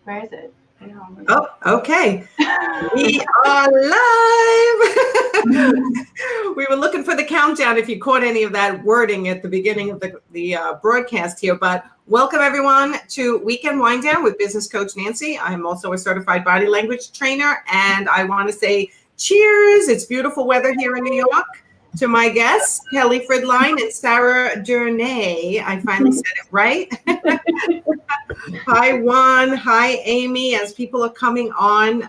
Where is it? Oh, okay. We are live. We were looking for the countdown if you caught any of that wording at the beginning of the broadcast here. But welcome, everyone, to Weekend Wind Down with Business Coach Nancy. I'm also a certified body language trainer, and I want to say cheers. It's beautiful weather here in New York. To my guests, Kelly Fridline and Sara Durnez. I finally said it right. Hi, Juan. Hi, Amy. As people are coming on,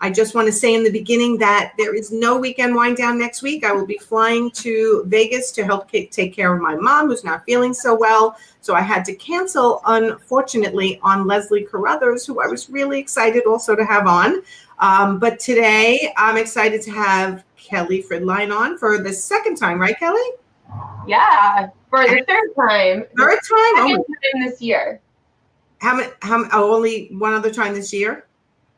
I just want to say in the beginning that there is no Weekend Wind Down next week. I will be flying to Vegas to help take care of my mom, who's not feeling so well. So I had to cancel, unfortunately, on Leslie Carruthers, who I was really excited also to have on. But today, I'm excited to have Kelly Fridline on for the second time, right, Kelly? Yeah, for the third time. Third time? Second time this year. Only one other time this year?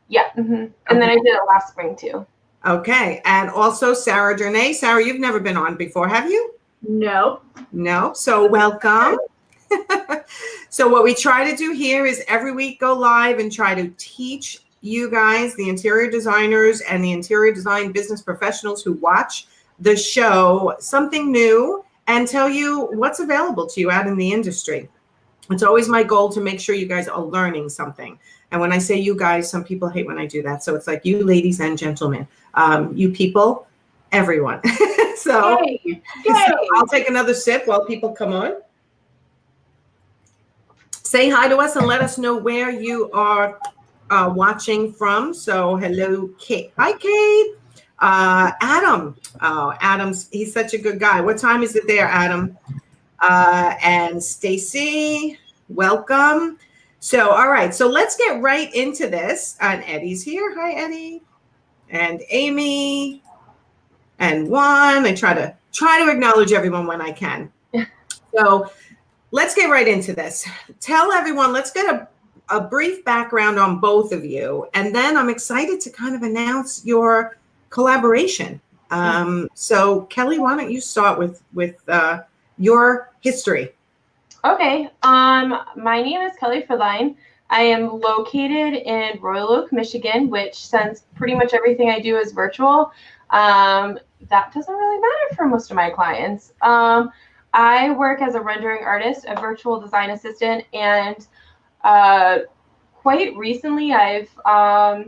Yeah. Mm-hmm. And then I did it last spring too. Okay. And also Sara Durnez. Sara, you've never been on before, have you? No. No. So welcome. So what we try to do here is every week go live and try to teach you guys, the interior designers and the interior design business professionals who watch the show, something new and tell you what's available to you out in the industry. It's always my goal to make sure you guys are learning something. And when I say you guys, some people hate when I do that. So it's like you ladies and gentlemen, you people, everyone. So I'll take another sip while people come on. Say hi to us and let us know where you are watching from. So hello, Kate. Hi, Kate. Adam. Oh, he's such a good guy. What time is it there, Adam? And Stacy, welcome. So, all right. So let's get right into this. And Eddie's here. Hi, Eddie. And Amy. And Juan. I try to acknowledge everyone when I can. So let's get right into this. Tell everyone, let's get a brief background on both of you. And then I'm excited to kind of announce your collaboration. So Kelly, why don't you start with your history? Okay. My name is Kelly Fridline. I am located in Royal Oak, Michigan, which since pretty much everything I do is virtual, that doesn't really matter for most of my clients. I work as a rendering artist, a virtual design assistant, and quite recently I've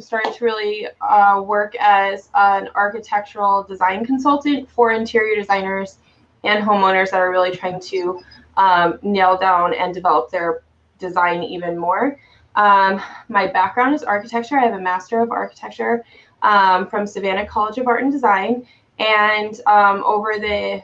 started to really work as an architectural design consultant for interior designers and homeowners that are really trying to nail down and develop their design even more. My background is architecture. I have a Master of Architecture from Savannah College of Art and Design. And over the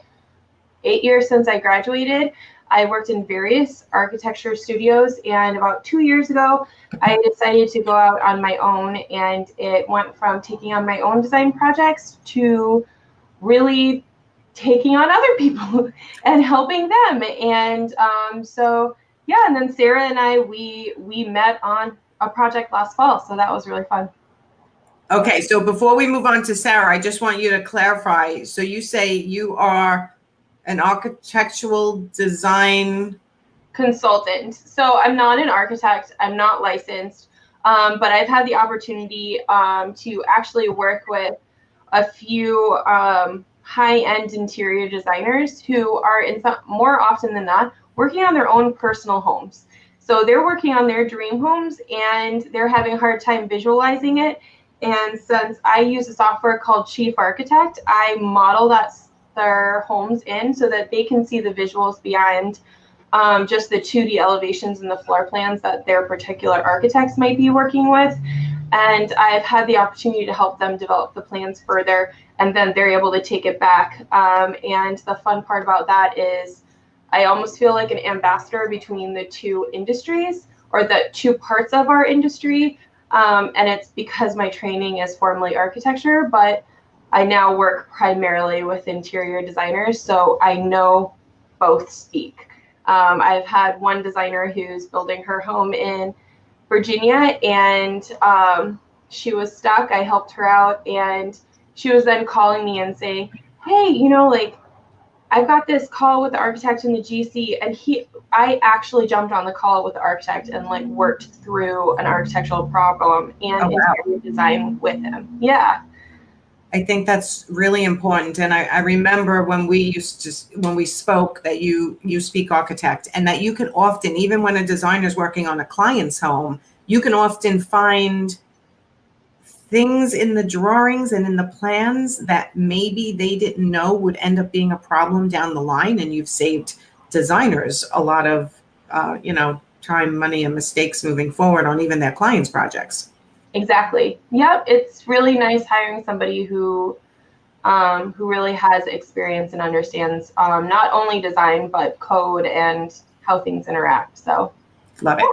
8 years since I graduated, I worked in various architecture studios. And about 2 years ago, I decided to go out on my own. And it went from taking on my own design projects to really taking on other people and helping them. And and then Sara and I, we met on a project last fall. So that was really fun. Okay, so before we move on to Sara, I just want you to clarify. So you say you are an architectural design consultant. So I'm not an architect. I'm not licensed, but I've had the opportunity to actually work with a few high-end interior designers who are more often than not working on their own personal homes. So they're working on their dream homes and they're having a hard time visualizing it. And since I use a software called Chief Architect, I model their homes in so that they can see the visuals beyond just the 2D elevations and the floor plans that their particular architects might be working with. And I've had the opportunity to help them develop the plans further, and then they're able to take it back. And the fun part about that is I almost feel like an ambassador between the two industries, or the two parts of our industry. And it's because my training is formally architecture, but I now work primarily with interior designers, so I know both speak. I've had one designer who's building her home in Virginia, and she was stuck. I helped her out, and she was then calling me and saying, hey, I've got this call with the architect in the GC, and I actually jumped on the call with the architect and like worked through an architectural problem and interior design with him. Yeah. I think that's really important. And I remember when we spoke that you speak architect, and that you can often, even when a designer is working on a client's home, you can often find things in the drawings and in the plans that maybe they didn't know would end up being a problem down the line. And you've saved designers a lot of, time, money, and mistakes moving forward on even their clients' projects. Exactly. Yep. It's really nice hiring somebody who really has experience and understands not only design, but code and how things interact. So love it.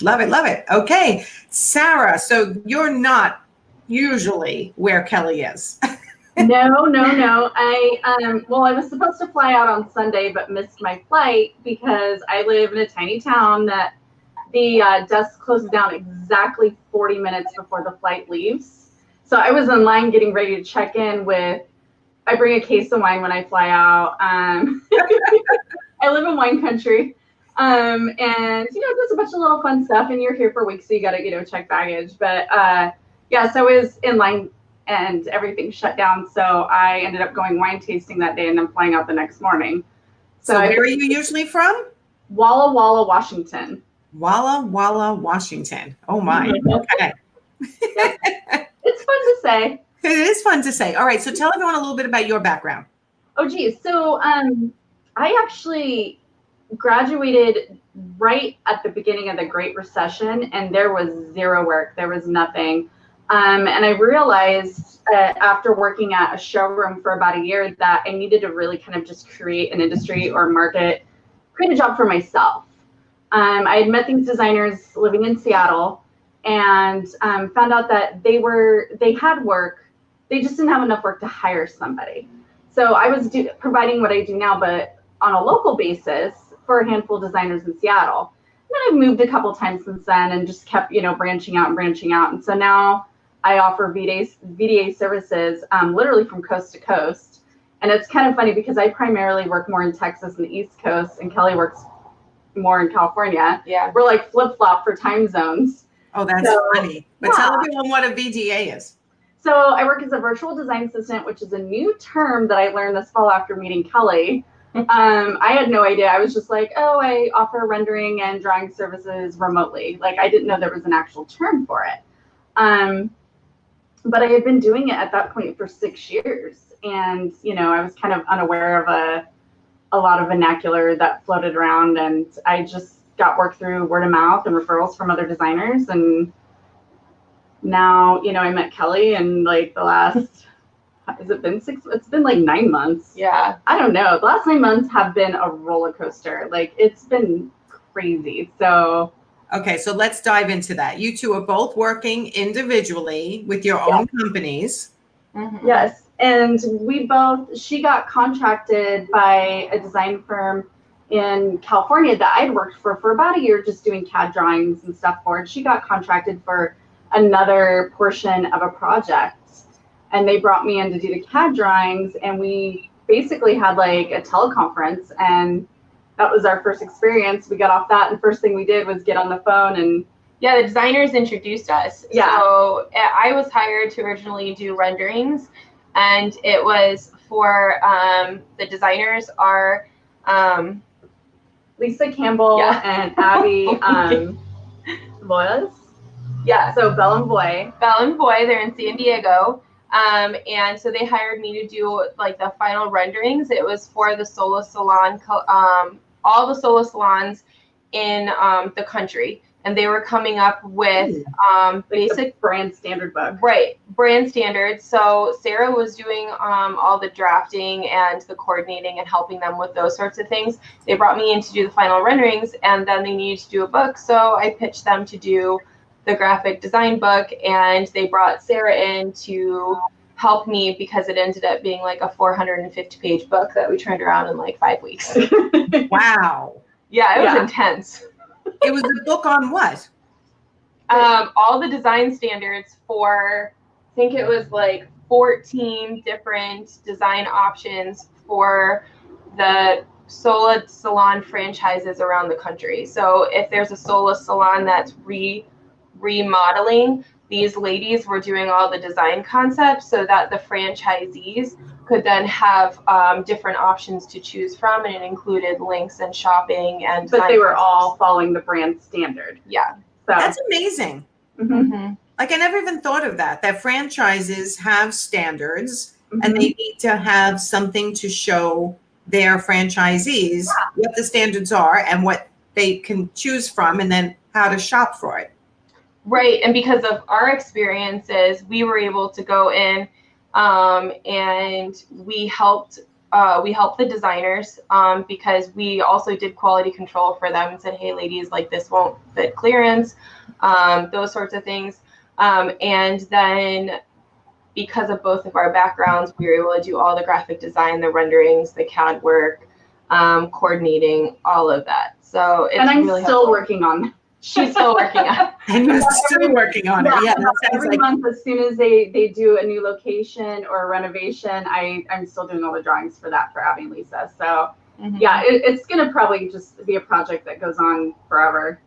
Love it. Love it. Okay. Sara, so you're not usually where Kelly is. No. I was supposed to fly out on Sunday, but missed my flight because I live in a tiny town that the desk closes down exactly 40 minutes before the flight leaves. So I was in line getting ready to check in I bring a case of wine when I fly out. I live in wine country. And, there's a bunch of little fun stuff, and you're here for weeks, so you got to, check baggage. But so I was in line and everything shut down. So I ended up going wine tasting that day and then flying out the next morning. So where are you usually from? Walla Walla, Washington. Walla Walla, Washington. Oh my. Okay. It's fun to say. It is fun to say. All right. So tell everyone a little bit about your background. Oh, geez. So I actually graduated right at the beginning of the Great Recession, and there was zero work. There was nothing. And I realized after working at a showroom for about a year that I needed to really kind of just create an industry or market, create a job for myself. I had met these designers living in Seattle and found out that they had work. They just didn't have enough work to hire somebody. So I was providing what I do now, but on a local basis for a handful of designers in Seattle. And then I've moved a couple times since then and just kept, branching out. And so now I offer VDA services literally from coast to coast. And it's kind of funny because I primarily work more in Texas and the East Coast, and Kelly works more in California. Yeah. We're like flip-flop for time zones. Oh, that's funny. But tell everyone what a VDA is. So I work as a virtual design assistant, which is a new term that I learned this fall after meeting Kelly. I had no idea. I was just like, I offer rendering and drawing services remotely. Like, I didn't know there was an actual term for it. But I had been doing it at that point for 6 years. And, I was kind of unaware of a lot of vernacular that floated around. And I just got work through word of mouth and referrals from other designers. And now, I met Kelly, and like the last, has it been 6? It's been like 9 months. Yeah. I don't know. The last 9 months have been a roller coaster. Like, it's been crazy. So. Okay. So let's dive into that. You two are both working individually with your own companies. Mm-hmm. Yes. And she got contracted by a design firm in California that I'd worked for about a year, just doing CAD drawings and stuff for. And she got contracted for another portion of a project, and they brought me in to do the CAD drawings, and we basically had like a teleconference, and that was our first experience. We got off that, and first thing we did was get on the phone. And the designers introduced us. Yeah. So I was hired to originally do renderings, and it was for the designers are Lisa Campbell and Abby Loyas. Yeah, so Belle and Boy, they're in San Diego. And so they hired me to do like the final renderings. It was for the solo salon, all the solo salons in the country. And they were coming up with basic brand standard book. Right, brand standards. So Sara was doing all the drafting and the coordinating and helping them with those sorts of things. They brought me in to do the final renderings, and then they needed to do a book. So I pitched them to do the graphic design book, and they brought Sara in to help me because it ended up being like a 450-page book that we turned around in like 5 weeks. Wow. Yeah, it was intense. It was a book on what? All the design standards for, I think it was like 14 different design options for the Sola salon franchises around the country. So if there's a Sola salon that's remodeling, these ladies were doing all the design concepts so that the franchisees could then have different options to choose from, and it included links and shopping and. But they were all following the brand standard. Yeah, so that's amazing. Mm-hmm. Like I never even thought of that. That franchises have standards, and they need to have something to show their franchisees what the standards are and what they can choose from, and then how to shop for it. Right, and because of our experiences, we were able to go in and we helped the designers because we also did quality control for them and said, hey, ladies, like this won't fit clearance, those sorts of things. And then because of both of our backgrounds, we were able to do all the graphic design, the renderings, the CAD work, coordinating, all of that. So it's and I'm really still helpful. working on. She's still working on it. And you're still working on it. Yeah, that sounds every like month, as soon as they do a new location or a renovation, I'm still doing all the drawings for that for Abby and Lisa. So yeah, it's gonna probably just be a project that goes on forever.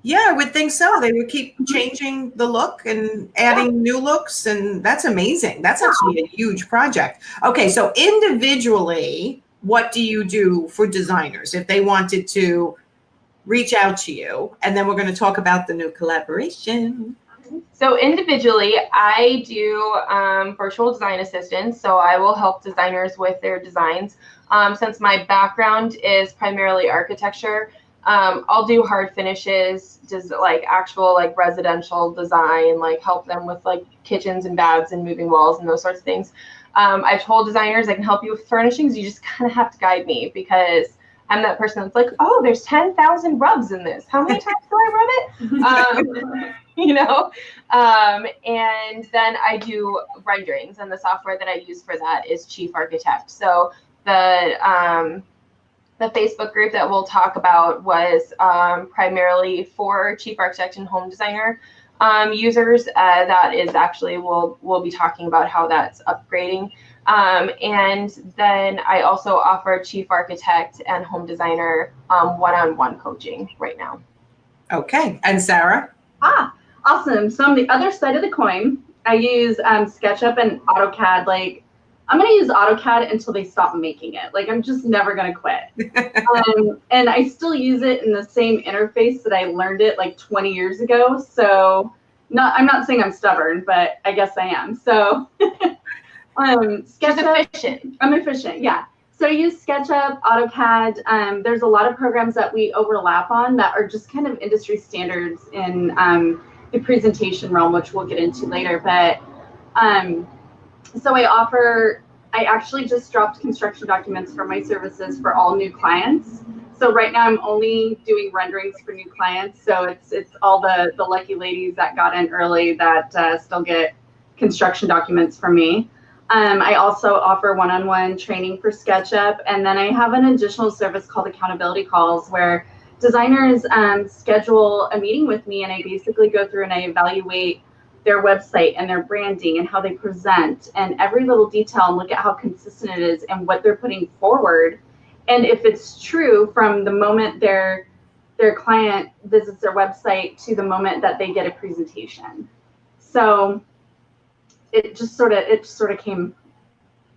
Yeah, I would think so. They would keep changing the look and adding new looks, and that's amazing. That's actually a huge project. Okay, so individually, what do you do for designers if they wanted to reach out to you? And then we're going to talk about the new collaboration. So individually, I do virtual design assistance. So I will help designers with their designs. Since my background is primarily architecture, I'll do hard finishes, just like actual like residential design, like help them with like kitchens and baths and moving walls and those sorts of things. I've told designers I can help you with furnishings. You just kind of have to guide me because I'm that person that's like, oh, there's 10,000 rubs in this. How many times do I rub it? You know? And then I do renderings, and the software that I use for that is Chief Architect. So the Facebook group that we'll talk about was primarily for Chief Architect and home designer users. That is actually, we'll be talking about how that's upgrading. And then I also offer Chief Architect and home designer one-on-one coaching right now. Okay, and Sara? Awesome. So on the other side of the coin, I use SketchUp and AutoCAD. Like, I'm going to use AutoCAD until they stop making it. Like, I'm just never going to quit. And I still use it in the same interface that I learned it like 20 years ago. So I'm not saying I'm stubborn, but I guess I am. So SketchUp, efficient. I'm efficient, yeah. So I use SketchUp, AutoCAD. There's a lot of programs that we overlap on that are just kind of industry standards in the presentation realm, which we'll get into later. But so I actually just dropped construction documents for my services for all new clients. So right now I'm only doing renderings for new clients. So it's all the lucky ladies that got in early that still get construction documents from me. I also offer one-on-one training for SketchUp, and then I have an additional service called accountability calls where designers schedule a meeting with me, and I basically go through and I evaluate their website and their branding and how they present and every little detail and look at how consistent it is and what they're putting forward. And if it's true from the moment their client visits their website to the moment that they get a presentation. So it just sort of came,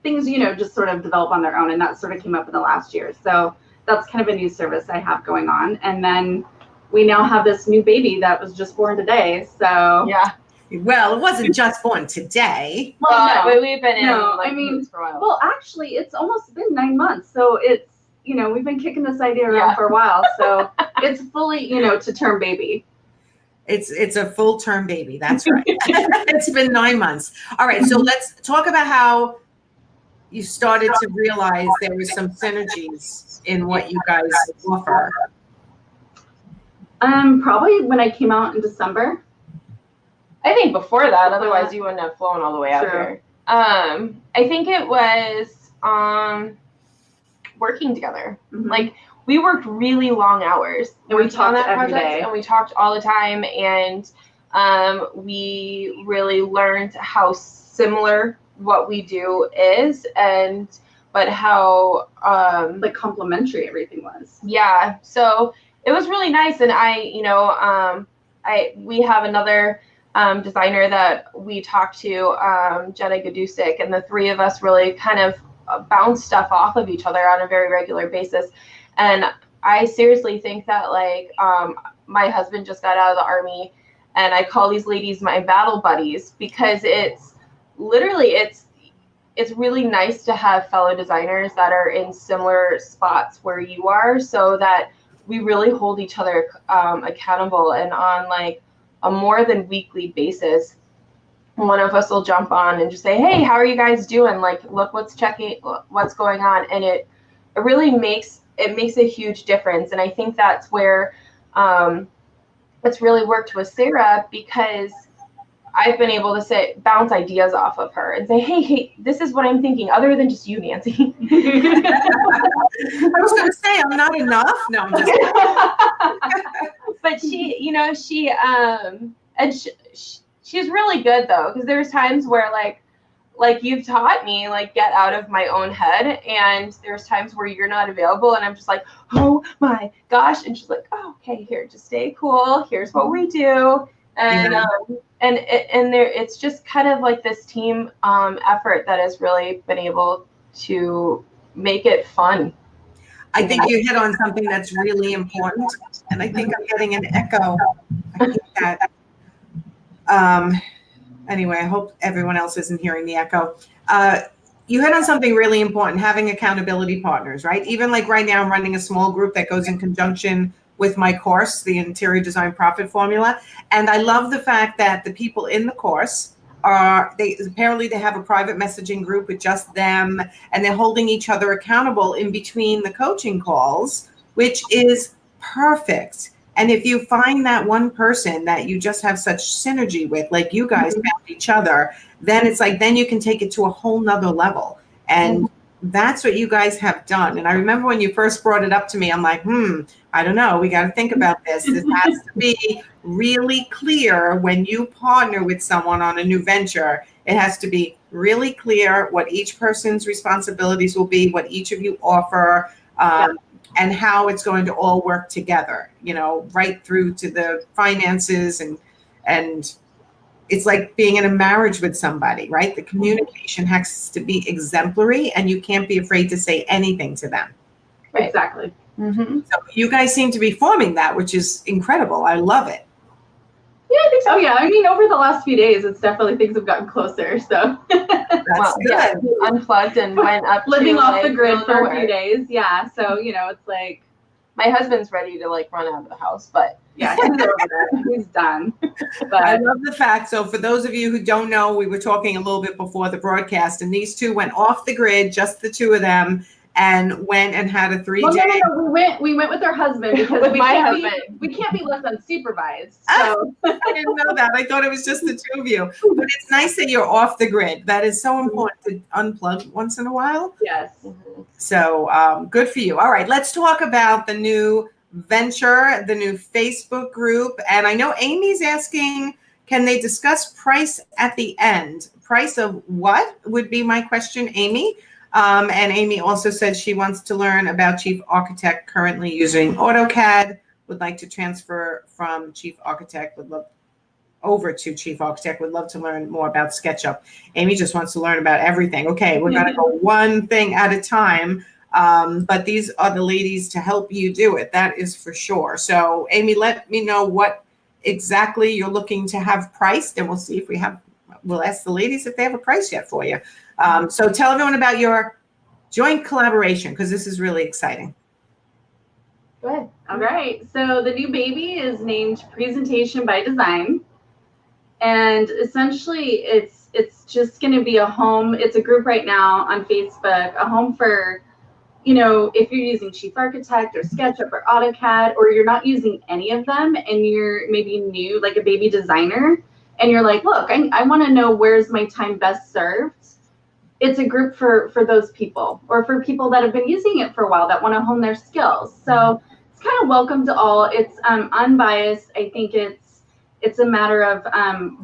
things, just sort of develop on their own, and that sort of came up in the last year. So that's kind of a new service I have going on. And then we now have this new baby that was just born today. So yeah. Well, it wasn't just born today. Well, no, we've been in for a while. Well, actually, it's almost been 9 months. So it's, we've been kicking this idea around for a while. So it's fully, to term baby. It's a full-term baby. That's right. It's been 9 months. All right. So let's talk about how you started to realize there were some synergies in what you guys offer. Probably when I came out in December. I think before that, otherwise you wouldn't have flown all the way out here. I think it was working together. Mm-hmm. Like, we worked really long hours. And we talked every day. And we talked all the time. And we really learned how similar what we do is. And but how like complimentary everything was. Yeah, so it was really nice. And we have another designer that we talked to, Jenna Gadusik, and the three of us really kind of bounce stuff off of each other on a very regular basis. And I seriously think that, like, my husband just got out of the Army, and I call these ladies my battle buddies, because it's really nice to have fellow designers that are in similar spots where you are, so that we really hold each other accountable. And on like a more than weekly basis, one of us will jump on and just say, hey, how are you guys doing? Like, look what's going on. And it really makes a huge difference. And I think that's where it's really worked with Sara, because I've been able to bounce ideas off of her and say, hey, this is what I'm thinking, other than just you, Nancy. I was going to say, I'm not enough. No, I'm just. But she's really good, though, because there's times where like you've taught me, like, get out of my own head, and there's times where you're not available, and I'm just like, oh my gosh, and she's like, oh, okay, here, just stay cool. Here's what we do. And it's just kind of like this team effort that has really been able to make it fun. I think you hit on something that's really important, and I think I'm getting an echo. I think that. Anyway, I hope everyone else isn't hearing the echo. You hit on something really important, having accountability partners, right? Even like right now, I'm running a small group that goes in conjunction with my course, the Interior Design Profit Formula. And I love the fact that the people in the course they have a private messaging group with just them, and they're holding each other accountable in between the coaching calls, which is perfect. And if you find that one person that you just have such synergy with, like you guys found each other, then it's like, then you can take it to a whole nother level. And that's what you guys have done. And I remember when you first brought it up to me, I'm like, I don't know. We got to think about this. This has to be really clear when you partner with someone on a new venture. It has to be really clear what each person's responsibilities will be, what each of you offer, and how it's going to all work together, right through to the finances. And it's like being in a marriage with somebody, right? The communication has to be exemplary, and you can't be afraid to say anything to them. Right. Exactly. So you guys seem to be forming that, which is incredible. I love it. Yeah, I think so. Yeah, I mean, over the last few days, it's definitely, things have gotten closer. So that's good. Yeah, unplugged and went up living to, off the grid for a few days. Yeah, so it's like my husband's ready to like run out of the house, but yeah, he's over there. He's done. But I love the fact. So for those of you who don't know, we were talking a little bit before the broadcast, and these two went off the grid, just the two of them, and went and had a 3-day. No. We went with their husband, because we can't be left unsupervised. So I didn't know that. I thought it was just the two of you. But it's nice that you're off the grid. That is so important to unplug once in a while. Yes. So good for you. All right, let's talk about the new venture, the new Facebook group. And I know Amy's asking, can they discuss price at the end? Price of what would be my question, Amy? And Amy also said she wants to learn about Chief Architect, currently using AutoCAD, would like to transfer from Chief Architect, over to Chief Architect, would love to learn more about SketchUp. Amy just wants to learn about everything. Okay, we're going to go one thing at a time, but these are the ladies to help you do it. That is for sure. So Amy, let me know what exactly you're looking to have priced, and we'll see if we'll ask the ladies if they have a price yet for you. So tell everyone about your joint collaboration, because this is really exciting. Go ahead. All right. So the new baby is named Presentation by Design. And essentially it's just going to be a home. It's a group right now on Facebook, a home for, if you're using Chief Architect or SketchUp or AutoCAD, or you're not using any of them and you're maybe new, like a baby designer, and you're like, look, I want to know where's my time best served. It's a group for those people, or for people that have been using it for a while that want to hone their skills. So it's kind of welcome to all. It's unbiased. I think it's a matter of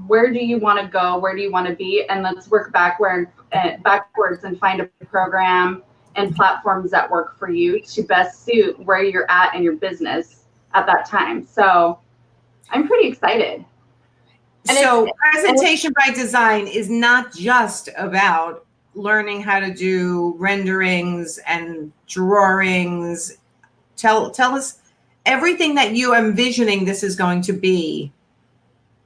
where do you want to go, where do you want to be, and let's work backwards and find a program and platforms that work for you to best suit where you're at in your business at that time. So I'm pretty excited. So presentation by design is not just about learning how to do renderings and drawings. Tell us everything that you are envisioning this is going to be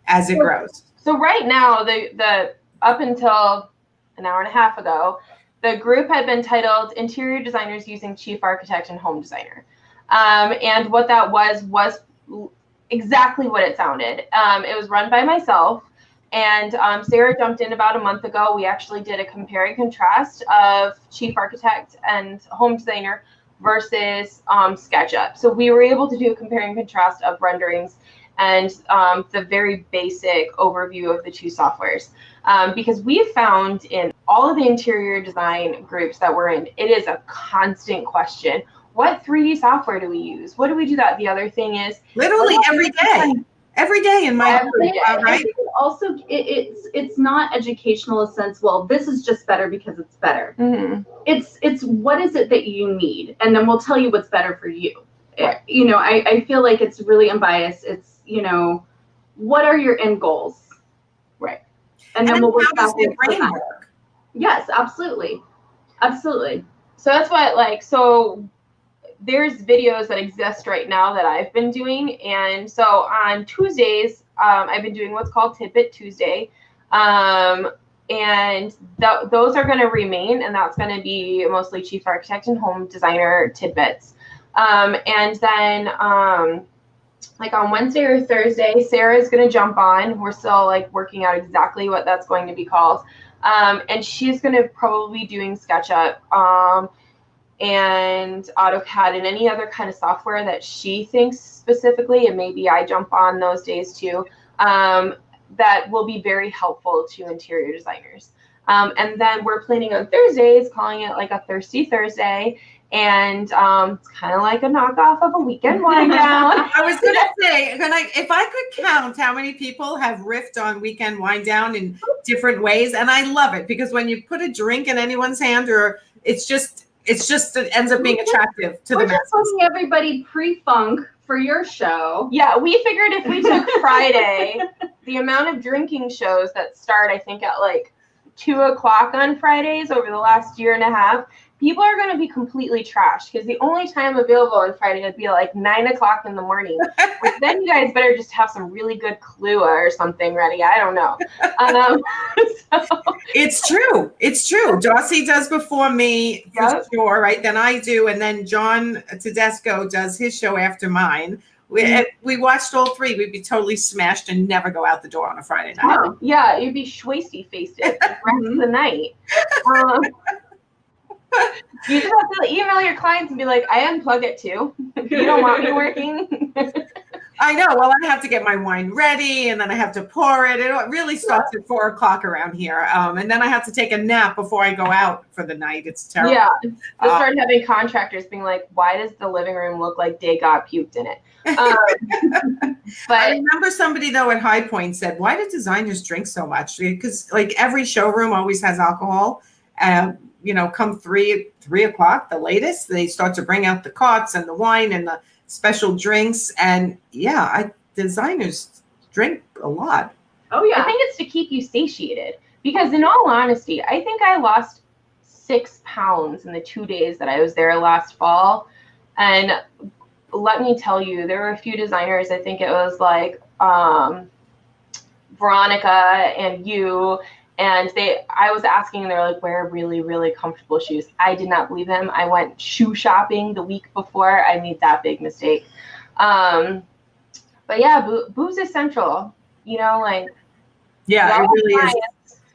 as it grows. So right now, the up until an hour and a half ago, the group had been titled Interior Designers Using Chief Architect and Home Designer. And what that was exactly what it sounded. It was run by myself, and Sara jumped in about a month ago. We actually did a compare and contrast of Chief Architect and Home Designer versus SketchUp. So we were able to do a compare and contrast of renderings and the very basic overview of the two softwares. Because we found in all of the interior design groups that we're in, it is a constant question. What 3D software do we use? What do we do that? The other thing is literally every day in my group, right? Also, it's not educational in a sense. Well, this is just better because it's better. Mm-hmm. It's what is it that you need, and then we'll tell you what's better for you. Right. I feel like it's really unbiased. It's what are your end goals, right? And then we'll work how does the brain work? Yes, absolutely. So that's what so there's videos that exist right now that I've been doing. And so on Tuesdays, I've been doing what's called Tidbit Tuesday. And those are going to remain, and that's going to be mostly Chief Architect and Home Designer tidbits. And then on Wednesday or Thursday, Sara is going to jump on. We're still working out exactly what that's going to be called. And she's going to probably be doing SketchUp, and AutoCAD and any other kind of software that she thinks specifically, and maybe I jump on those days too, that will be very helpful to interior designers. And then we're planning on Thursdays, calling it a Thirsty Thursday, and it's kind of like a knockoff of a weekend wind down. I was going to say, if I could count how many people have riffed on weekend wind down in different ways, and I love it because when you put a drink in anyone's hand, or it ends up being attractive to the masses. We're just letting everybody pre-funk for your show. Yeah, we figured if we took Friday, the amount of drinking shows that start, I think, at 2:00 on Fridays over the last year and a half, people are going to be completely trashed because the only time available on Friday would be 9:00 in the morning. Which then you guys better just have some really good Kahlua or something ready. I don't know. It's true. Darcy does before me, for sure, right? Then I do, and then John Tedesco does his show after mine. We watched all three. We'd be totally smashed and never go out the door on a Friday night. Oh, yeah, you'd be schwasty-faced the rest of the night. You just have to email your clients and be like, I unplug it too. You don't want me working? I know. Well, I have to get my wine ready, and then I have to pour it. It really starts at 4:00 around here. And then I have to take a nap before I go out for the night. It's terrible. Yeah. They start having contractors being like, why does the living room look like they got puked in it? But I remember somebody, though, at High Point said, why do designers drink so much? Because every showroom always has alcohol. Come 3:00, the latest, they start to bring out the carts and the wine and the special drinks. And designers drink a lot. Oh yeah. I think it's to keep you satiated, because in all honesty, I think I lost 6 pounds in the 2 days that I was there last fall. And let me tell you, there were a few designers, I think it was Veronica and you, and I was asking, and they're like, wear really, really comfortable shoes. I did not believe them. I went shoe shopping the week before I made that big mistake. But yeah, booze is central, Yeah, it really is.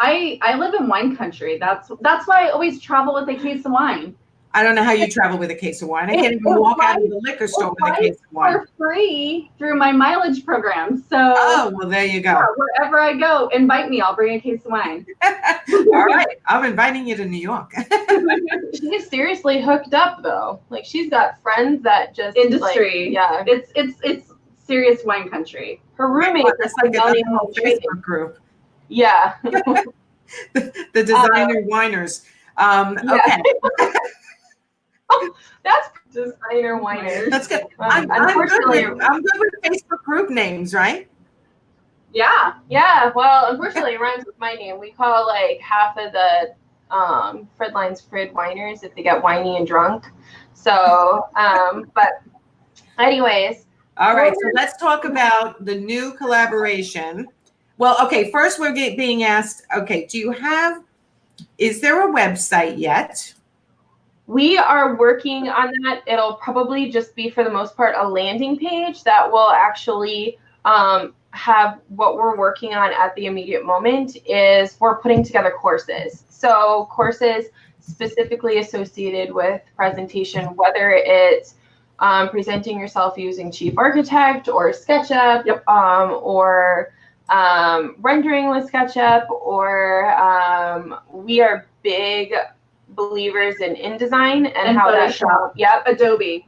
I live in wine country. That's why I always travel with a case of wine. I don't know how you travel with a case of wine. I can't even walk out of the liquor store with a case of wine. For free through my mileage program. So well, there you go. Yeah, wherever I go, invite me. I'll bring a case of wine. All right, I'm inviting you to New York. She's seriously hooked up though. She's got friends that just industry. Yeah, it's serious wine country. Her roommate is another whole Facebook group. Yeah. the designer whiners. Okay. That's designer whiners. That's good. Unfortunately, I'm good with Facebook group names, right? Yeah. Well, unfortunately, it rhymes with my name. We call like half of the Fridline's Frid whiners if they get whiny and drunk. So, but anyways. All right. So let's talk about the new collaboration. Well, okay. First, we're being asked. Okay, is there a website yet? We are working on that. It'll probably just be, for the most part, a landing page that will actually have what we're working on at the immediate moment is we're putting together courses. So courses specifically associated with presentation, whether it's presenting yourself using Chief Architect or SketchUp, or rendering with SketchUp, or we are big believers in InDesign and how that shows. Adobe.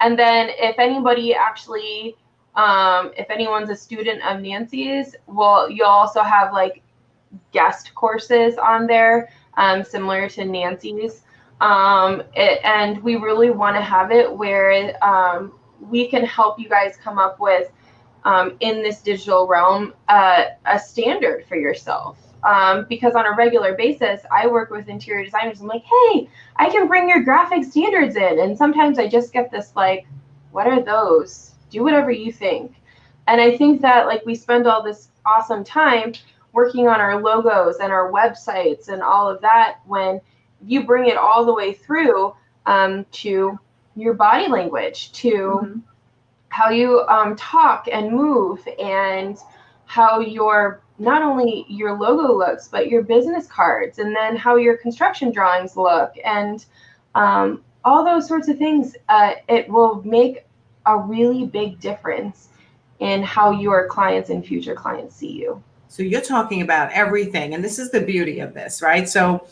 And then if anybody actually, if anyone's a student of Nancy's, you'll also have like guest courses on there, similar to Nancy's. And we really want to have it where we can help you guys come up with, in this digital realm, a standard for yourself. Because on a regular basis, I work with interior designers. I'm like, hey, I can bring your graphic standards in. And sometimes I just get this like, what are those? Do whatever you think. And I think that like we spend all this awesome time working on our logos and our websites and all of that, when you bring it all the way through to your body language, to how you talk and move, and how not only your logo looks, but your business cards, and then how your construction drawings look, and all those sorts of things. It will make a really big difference in how your clients and future clients see you. So you're talking about everything, and this is the beauty of this, right? So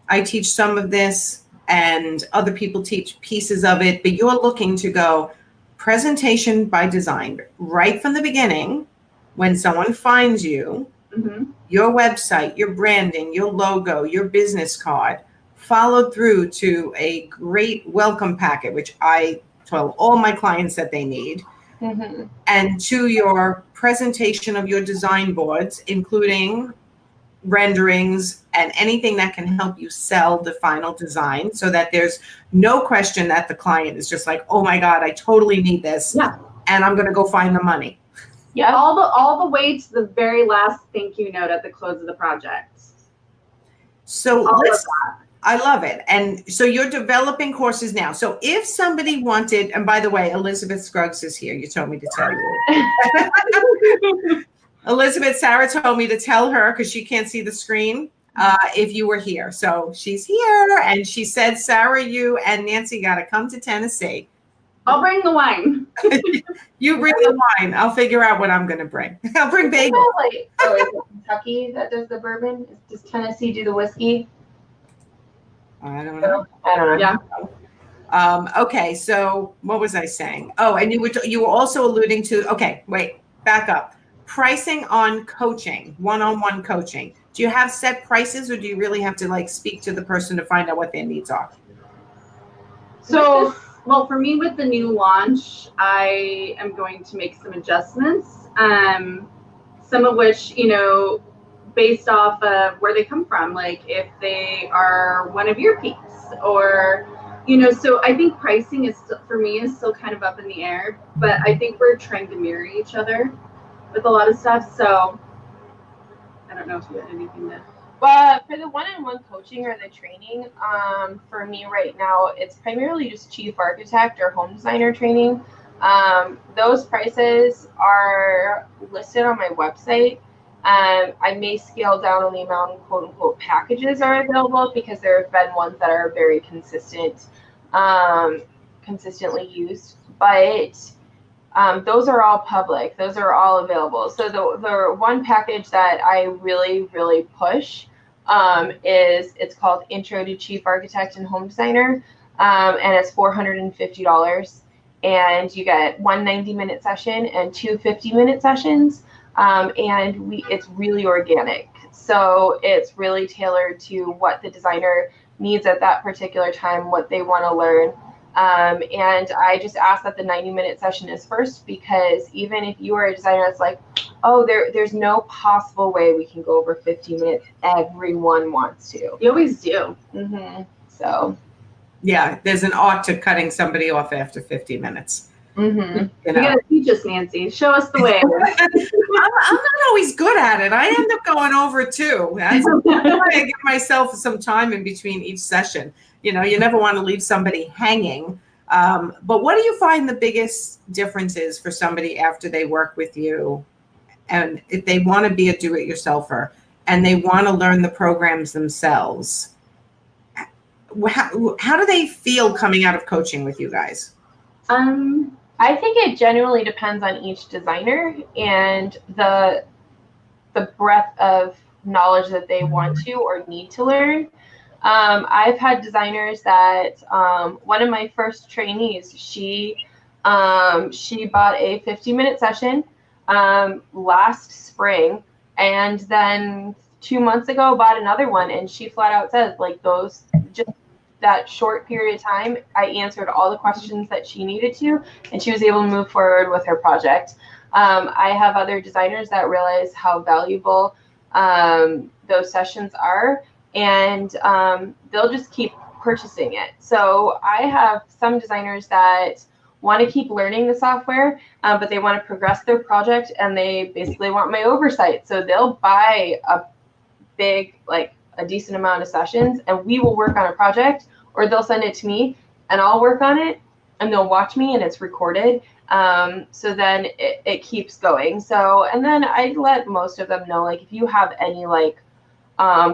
I teach some of this and other people teach pieces of it, but you're looking to go presentation by design right from the beginning. When someone finds you, your website, your branding, your logo, your business card, followed through to a great welcome packet, which I tell all my clients that they need, and to your presentation of your design boards, including renderings and anything that can help you sell the final design, so that there's no question that the client is just like, oh my God, I totally need this, and I'm going to go find the money. Yeah, all the way to the very last thank you note at the close of the project. So I love it. And so you're developing courses now. So if somebody wanted, and by the way, Elizabeth Scruggs is here. You told me to tell you. Elizabeth, Sara told me to tell her, because she can't see the screen, if you were here. So she's here, and she said, Sara, you and Nancy got to come to Tennessee. I'll bring the wine. You bring the wine. I'll figure out what I'm going to bring. I'll bring bagels. Oh, is it Kentucky that does the bourbon? Does Tennessee do the whiskey? I don't know. Yeah. Okay, so what was I saying? Oh, and you were also alluding to, okay, wait, back up. Pricing on coaching, one-on-one coaching. Do you have set prices, or do you really have to like speak to the person to find out what their needs are? So, well, for me with the new launch, I am going to make some adjustments, some of which, based off of where they come from, like if they are one of your peeps, or, so I think pricing is, for me, is still kind of up in the air, but I think we're trying to mirror each other with a lot of stuff. So I don't know if you had anything to. Well, for the one-on-one coaching or the training, for me right now, it's primarily just Chief Architect or Home Designer training. Those prices are listed on my website. I may scale down on the amount of quote-unquote packages are available, because there have been ones that are very consistently used. But those are all public. Those are all available. So the one package that I really, really push it's called Intro to Chief Architect and Home Designer, and it's $450. And you get one 90-minute session and two 50-minute sessions, and it's really organic. So it's really tailored to what the designer needs at that particular time, what they want to learn. And I just ask that the 90-minute session is first, because even if you are a designer that's like, oh, there's no possible way we can go over 15 minutes, everyone wants to. You always do. So. Yeah, there's an art to cutting somebody off after 50 minutes. You gotta teach us, Nancy. Show us the way. I'm not always good at it. I end up going over too. That's why I give myself some time in between each session. You know, you never want to leave somebody hanging. But what do you find the biggest differences for somebody after they work with you, and if they want to be a do-it-yourselfer and they want to learn the programs themselves? How do they feel coming out of coaching with you guys? I think it genuinely depends on each designer and the breadth of knowledge that they want to or need to learn. I've had designers that one of my first trainees, she bought a 50-minute session last spring, and then 2 months ago bought another one, and she flat out says, like, those just that short period of time, I answered all the questions that she needed to, and she was able to move forward with her project. I have other designers that realize how valuable those sessions are, and they'll just keep purchasing it. So I have some designers that want to keep learning the software, but they want to progress their project, and they basically want my oversight. So they'll buy a big, like, a decent amount of sessions, and we will work on a project, or they'll send it to me and I'll work on it, and they'll watch me, and it's recorded. So then it keeps going. So, and then I let most of them know, like, if you have any like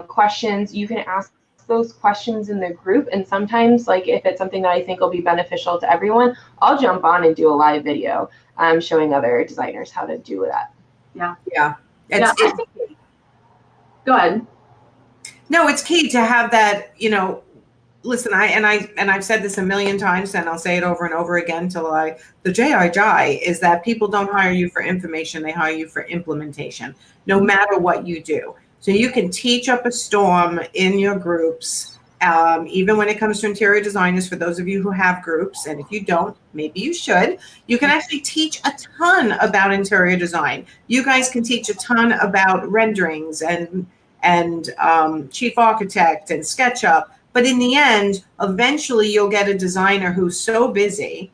questions, you can ask those questions in the group. And sometimes, like, if it's something that I think will be beneficial to everyone, I'll jump on and do a live video showing other designers how to do that. Yeah. Go ahead. No, it's key to have that, you know. Listen, I've said this a million times, and I'll say it over and over again till the day I die, is that people don't hire you for information, they hire you for implementation, no matter what you do. So you can teach up a storm in your groups, even when it comes to interior designers, for those of you who have groups, and if you don't, maybe you should. You can actually teach a ton about interior design. You guys can teach a ton about renderings and chief architect and SketchUp. But in the end, eventually you'll get a designer who's so busy,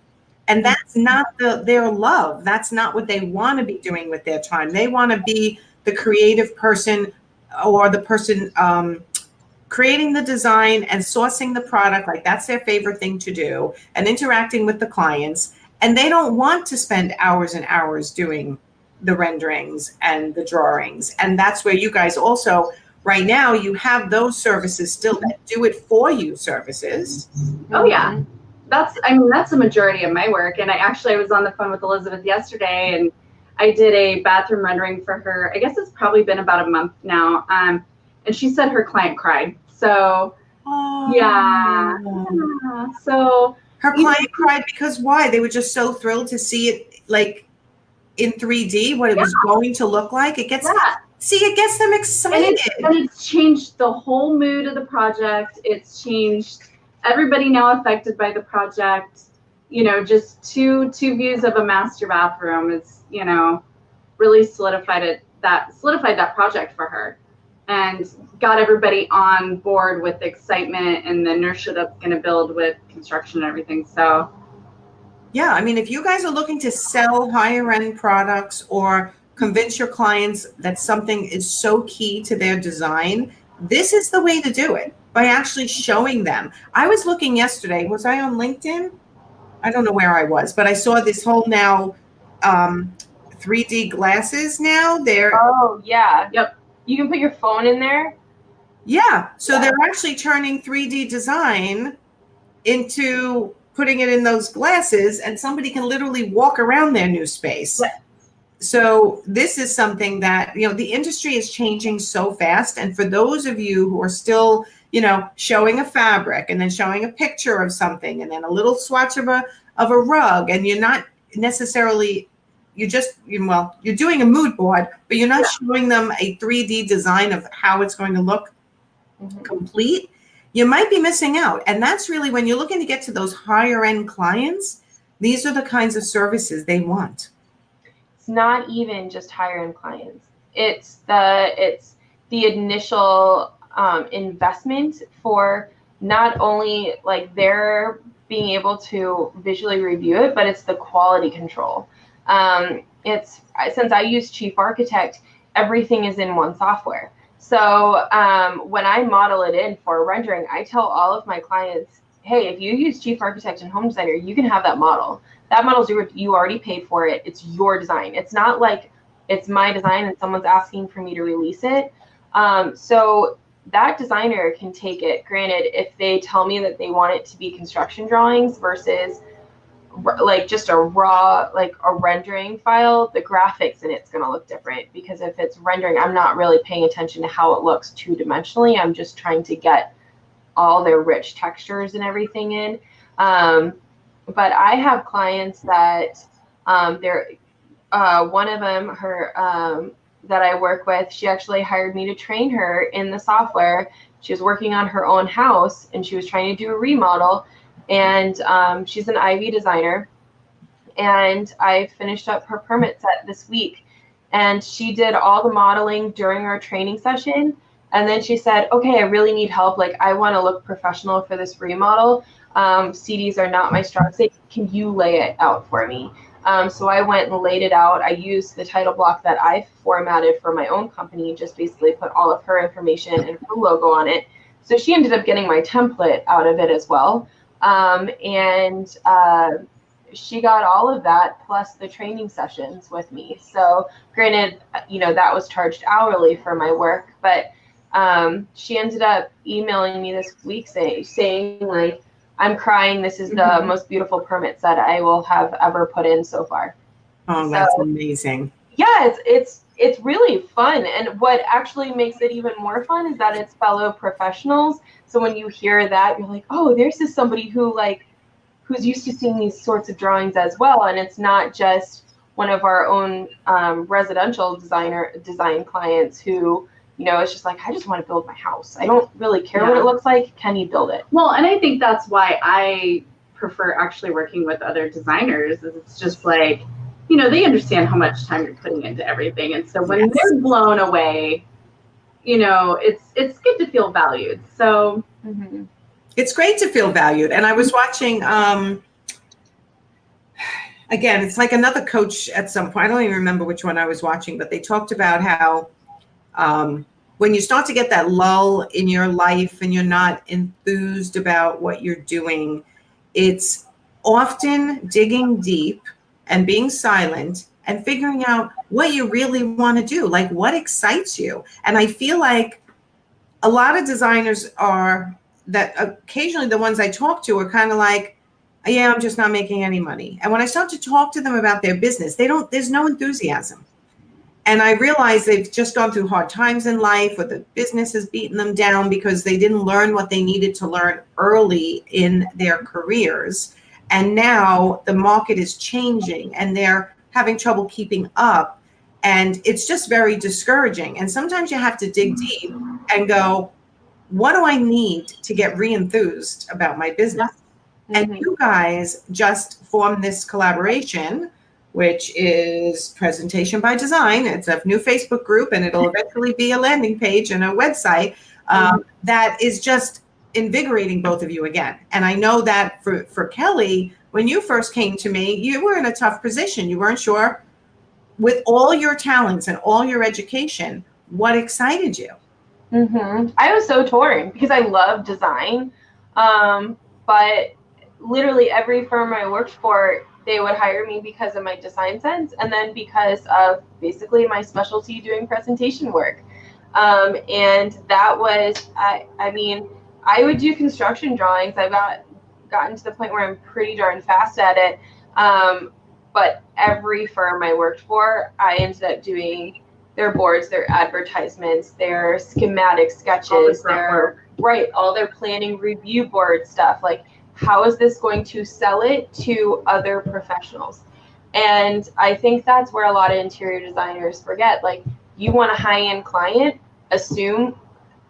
and that's not their love. That's not what they want to be doing with their time. They want to be the creative person, or the person creating the design and sourcing the product. Like, that's their favorite thing to do, and interacting with the clients. And they don't want to spend hours and hours doing the renderings and the drawings. And that's where you guys also, right now, you have those services still that do it for you services. Oh yeah, that's the majority of my work. And I was on the phone with Elizabeth yesterday, and I did a bathroom rendering for her. I guess it's probably been about a month now. And she said her client cried. So yeah. So her client cried because why? They were just so thrilled to see it, like, in 3D, what it was going to look like. It gets it gets them excited. And it's changed the whole mood of the project. It's changed everybody now affected by the project. You know, just two views of a master bathroom is, you know, really solidified that project for her, and got everybody on board with the excitement and the inertia that's going to build with construction and everything. So yeah, I mean, if you guys are looking to sell higher end products or convince your clients that something is so key to their design, this is the way to do it, by actually showing them. I was looking yesterday, was I on LinkedIn? I don't know where I was, but I saw this whole now 3D glasses now. Oh yeah. Yep. You can put your phone in there. Yeah. So they're actually turning 3D design into putting it in those glasses, and somebody can literally walk around their new space. Yeah. So this is something that, you know, the industry is changing so fast. And for those of you who are still, you know, showing a fabric and then showing a picture of something and then a little swatch of a rug, and you're not necessarily, you're doing a mood board, but you're not showing them a 3D design of how it's going to look complete. you might be missing out. And that's really when you're looking to get to those higher end clients, these are the kinds of services they want. It's not even just higher end clients. It's the initial investment for not only like their being able to visually review it, but it's the quality control. Since I use Chief Architect, everything is in one software. So when I model it in for rendering, I tell all of my clients, hey, if you use Chief Architect and Home Designer, you can have that model. That model's you already paid for it. It's your design. It's not like it's my design and someone's asking for me to release it. So that designer can take it. Granted, if they tell me that they want it to be construction drawings versus like just a raw, like a rendering file, the graphics in it's going to look different, because if it's rendering, I'm not really paying attention to how it looks two-dimensionally. I'm just trying to get all their rich textures and everything in. But I have clients that one of them, that I work with, she actually hired me to train her in the software. She was working on her own house and she was trying to do a remodel, and she's an Ivy designer, and I finished up her permit set this week, and she did all the modeling during our training session. And then she said, okay, I really need help. Like, I want to look professional for this remodel. CDs are not my strong suit. Can you lay it out for me? So I went and laid it out. I used the title block that I formatted for my own company, just basically put all of her information and her logo on it. So she ended up getting my template out of it as well. She got all of that plus the training sessions with me. So granted, that was charged hourly for my work, but she ended up emailing me this week saying like, I'm crying. This is the most beautiful permit set I will have ever put in so far. Oh, that's amazing. Yeah, it's really fun. And what actually makes it even more fun is that it's fellow professionals. So when you hear that, you're like, oh, there's just somebody who's used to seeing these sorts of drawings as well. And it's not just one of our own residential design clients who, it's just like, I just want to build my house. I don't really care what it looks like. Can you build it? Well, and I think that's why I prefer actually working with other designers. Is it's just like, they understand how much time you're putting into everything. And so when they're blown away, it's good to feel valued. So it's great to feel valued. And I was watching, again, it's like another coach at some point. I don't even remember which one I was watching, but they talked about how when you start to get that lull in your life and you're not enthused about what you're doing, it's often digging deep and being silent and figuring out what you really want to do, like what excites you. And I feel like a lot of designers that occasionally the ones I talk to are kind of like, yeah, I'm just not making any money. And when I start to talk to them about their business, there's no enthusiasm. And I realize they've just gone through hard times in life, or the business has beaten them down because they didn't learn what they needed to learn early in their careers. And now the market is changing and they're having trouble keeping up. And it's just very discouraging. And sometimes you have to dig deep and go, what do I need to get re-enthused about my business? And you guys just formed this collaboration, which is Presentation by Design. It's a new Facebook group, and it'll eventually be a landing page and a website that is just invigorating both of you again. And I know that for Kelly, when you first came to me, you were in a tough position. You weren't sure, with all your talents and all your education, what excited you. I was so torn because I love design, but literally every firm I worked for, they would hire me because of my design sense, and then because of basically my specialty doing presentation work. And that was, I mean, I would do construction drawings. I've gotten to the point where I'm pretty darn fast at it. But every firm I worked for, I ended up doing their boards, their advertisements, their schematic sketches, all their planning review board stuff. Like, how is this going to sell it to other professionals? And I think that's where a lot of interior designers forget. Like, you want a high-end client, assume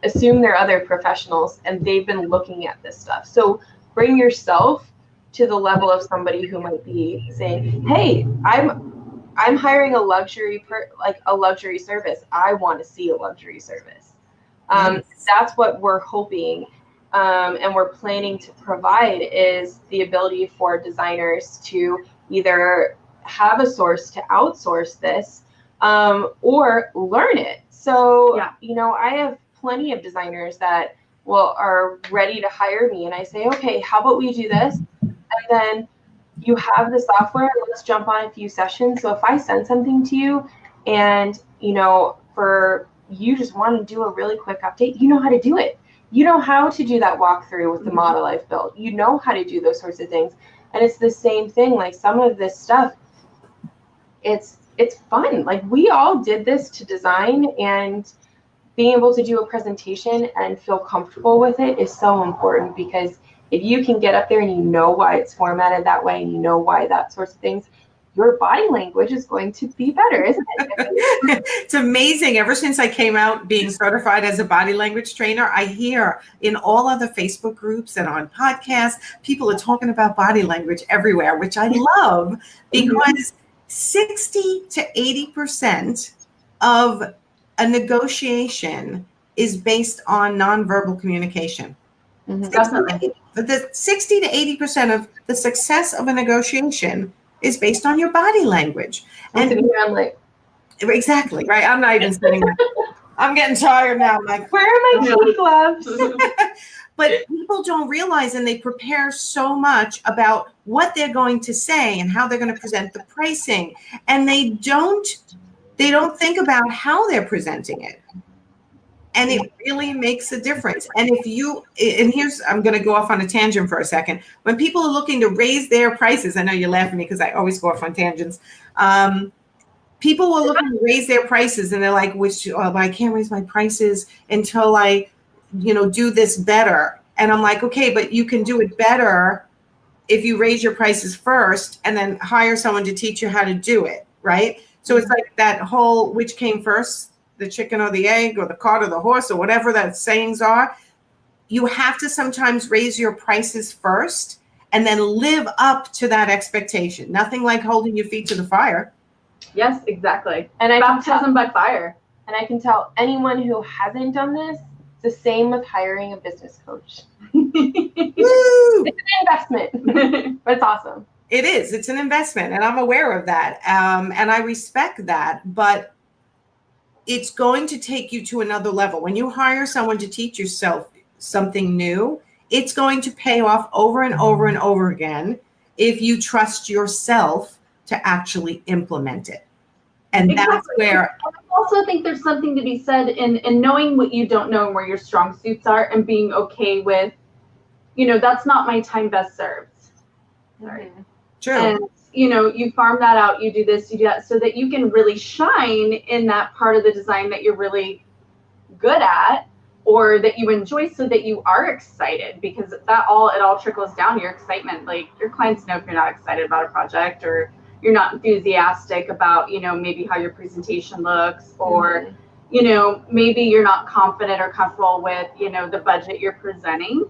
assume they're other professionals and they've been looking at this stuff. So bring yourself to the level of somebody who might be saying, hey, I'm hiring a luxury service. I want to see a luxury service. That's what we're hoping and we're planning to provide, is the ability for designers to either have a source to outsource this or learn it. So, you know, I have plenty of designers that are ready to hire me, and I say, okay, how about we do this? And then you have the software, let's jump on a few sessions. So if I send something to you and, you know, for you just want to do a really quick update, you know how to do it. You know how to do that walkthrough with the model I've built. You know how to do those sorts of things. And it's the same thing, like some of this stuff, it's fun. Like we all did this to design, and being able to do a presentation and feel comfortable with it is so important, because if you can get up there and you know why it's formatted that way and you know why that sorts of things, your body language is going to be better, isn't it? It's amazing. Ever since I came out being certified as a body language trainer, I hear in all other Facebook groups and on podcasts, people are talking about body language everywhere, which I love, because 60 to 80% of a negotiation is based on nonverbal communication. Definitely. The 60 to 80% of the success of a negotiation is based on your body language. And I'm like, exactly, right? I'm not even sitting there. I'm getting tired now. I'm like, where are my tea gloves? But people don't realize, and they prepare so much about what they're going to say and how they're going to present the pricing, and they don't think about how they're presenting it. And it really makes a difference. And I'm going to go off on a tangent for a second. When people are looking to raise their prices, I know you're laughing at me because I always go off on tangents. People will look to raise their prices, and they're like, I can't raise my prices until I, do this better. And I'm like, okay, but you can do it better if you raise your prices first and then hire someone to teach you how to do it, right? So it's like that whole, which came first, the chicken or the egg, or the cart or the horse, or whatever that sayings are. You have to sometimes raise your prices first and then live up to that expectation. Nothing like holding your feet to the fire. Yes, exactly. And baptism by fire. And I can tell anyone who hasn't done this, it's the same with hiring a business coach. It's an investment, but it's awesome. It is. It's an investment, and I'm aware of that. And I respect that, but it's going to take you to another level. When you hire someone to teach yourself something new, it's going to pay off over and over and over again if you trust yourself to actually implement it. And exactly. That's where I also think there's something to be said in knowing what you don't know and where your strong suits are, and being okay with, that's not my time best served. Sorry. True. And you farm that out, you do this, you do that, so that you can really shine in that part of the design that you're really good at, or that you enjoy, so that you are excited, because it all trickles down your excitement. Like, your clients know if you're not excited about a project, or you're not enthusiastic about, maybe how your presentation looks, or, maybe you're not confident or comfortable with, the budget you're presenting.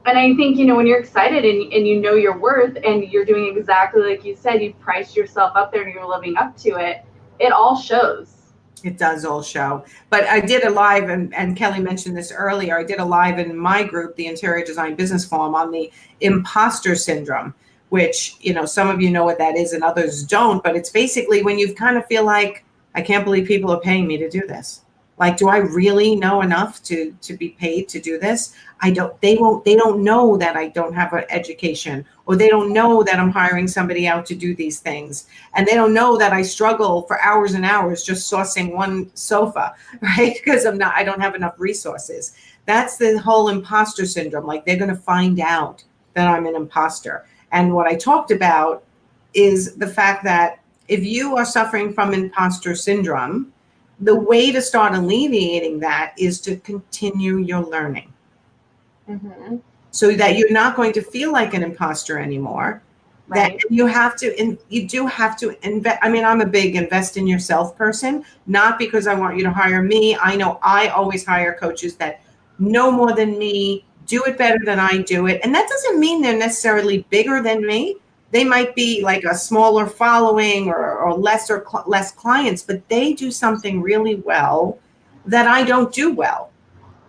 And I think, when you're excited and you know your worth, and you're doing exactly like you said, you've priced yourself up there and you're living up to it, it all shows. It does all show. But I did a live, and Kelly mentioned this earlier, I did a live in my group, the Interior Design Business Forum, on the Imposter Syndrome, which, some of you know what that is and others don't. But it's basically when you kind of feel like, I can't believe people are paying me to do this. Like, do I really know enough to be paid to do this? They don't know that I don't have an education, or they don't know that I'm hiring somebody out to do these things. And they don't know that I struggle for hours and hours just sourcing one sofa, right? Because I don't have enough resources. That's the whole imposter syndrome. Like, they're going to find out that I'm an imposter. And what I talked about is the fact that if you are suffering from imposter syndrome, the way to start alleviating that is to continue your learning. So that you're not going to feel like an imposter anymore. that Right. you have to, and you do have to invest. I mean, I'm a big invest in yourself person, not because I want you to hire me. I know I always hire coaches that know more than me, do it better than I do it. And that doesn't mean they're necessarily bigger than me. They might be like a smaller following or less clients, but they do something really well that I don't do well.